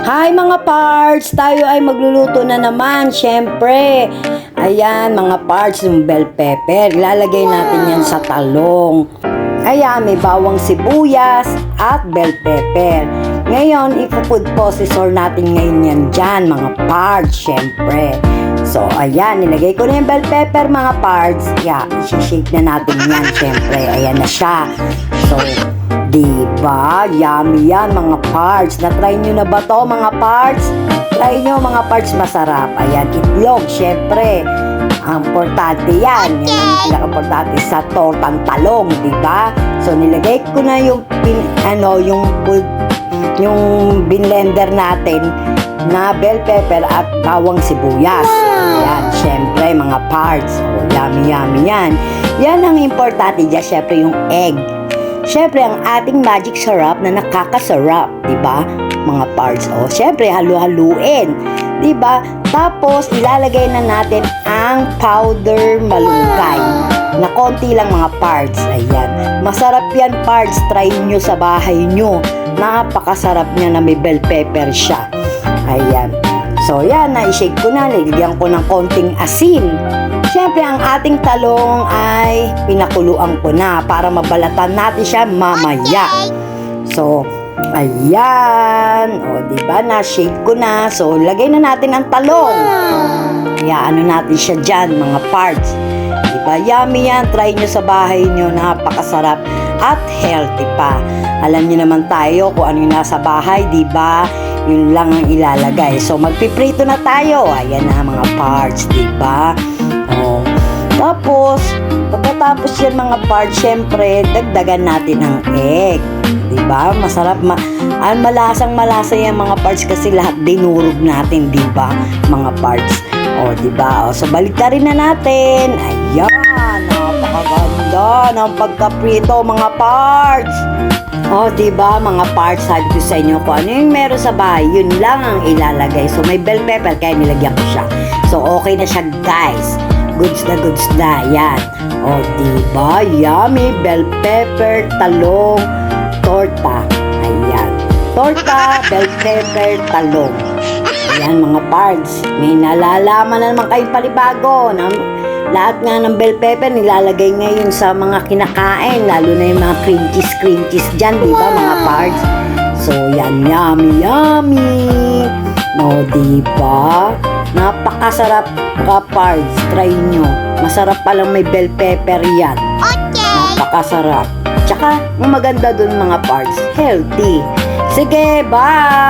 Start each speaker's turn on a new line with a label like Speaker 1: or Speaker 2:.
Speaker 1: Hi mga parts! Tayo ay magluluto na naman, syempre. Ayan mga parts, yung bell pepper. Ilalagay natin yan sa talong. Ayan, may bawang sibuyas at bell pepper. Ngayon, ipo-food processor natin ngayon yan dyan, mga parts, syempre. So, ayan, nilagay ko na yung bell pepper, mga parts. Yeah, isi-shake na natin yan, syempre. Ayan na siya. So, diba? Yummy yan, mga parts. Na-try nyo na ba to, mga parts? Try nyo, mga parts, masarap. Ayan, itlog, syempre. Ang importante yan. Yan ang pinaka-importante sa tortang talong, diba? So, nilagay ko na yung yung binlender natin na bell pepper at bawang sibuyas. Ayan, syempre, mga parts. O, yummy, yummy yan. Yan ang importante dyan, syempre, yung egg. Syempre, ang ating magic syrup na nakakasarap, diba? Mga parts. O, syempre, halu-haluin. Diba? Tapos, ilalagay na natin ang powder malunggay na konti lang, mga parts. Ayan. Masarap yan, parts. Try nyo sa bahay nyo. Napakasarap niya na may bell pepper siya. Ayan. So, yan. Na-shake ko na. Nilagyan ko ng konting asin. Siyempre, ang ating talong ay pinakuluan ko na para mabalatan natin siya mamaya. So, ayan. O, diba? Na-shake ko na. So, lagay na natin ang talong. Kaya, ano natin siya dyan, mga parts. Diba? Yummy yan. Try nyo sa bahay nyo. Napakasarap at healthy pa. Alam nyo naman tayo kung ano yung nasa bahay, diba? Yun lang ang ilalagay. So, magpiprito na tayo. Ayan na, mga parts, diba? Oh. Tapos, pagkatapos yan, mga parts, syempre, dagdagan natin ang egg. Diba? Masarap, malasang malasa yan, mga parts, kasi lahat dinurog natin, diba? Mga parts. O, diba? O, so, baliktarin na natin. Ayan, napakaganda ng pagkaprito, mga parts. O, diba, mga parts, sabi ko sa inyo kung ano yung meron sa bahay, yun lang ang ilalagay. So, may bell pepper, kaya nilagyan ko siya. So, okay na siya, guys. Goods na, yan. O, diba? Yummy, bell pepper, talong, torta. Ayan. Torta, bell pepper, talong. Ayan, mga parts. May nalalaman na naman kayong palibago. Lahat nga ng bell pepper nilalagay ngayon sa mga kinakain. Lalo na yung mga cream cheese dyan, diba, mga parts? So, yan, yummy, yummy. O, diba? Napakasarap ka, parts. Try nyo. Masarap palang may bell pepper yan. Okay. Napakasarap. Tsaka, ang maganda dun, mga parts, healthy. Sige, bye!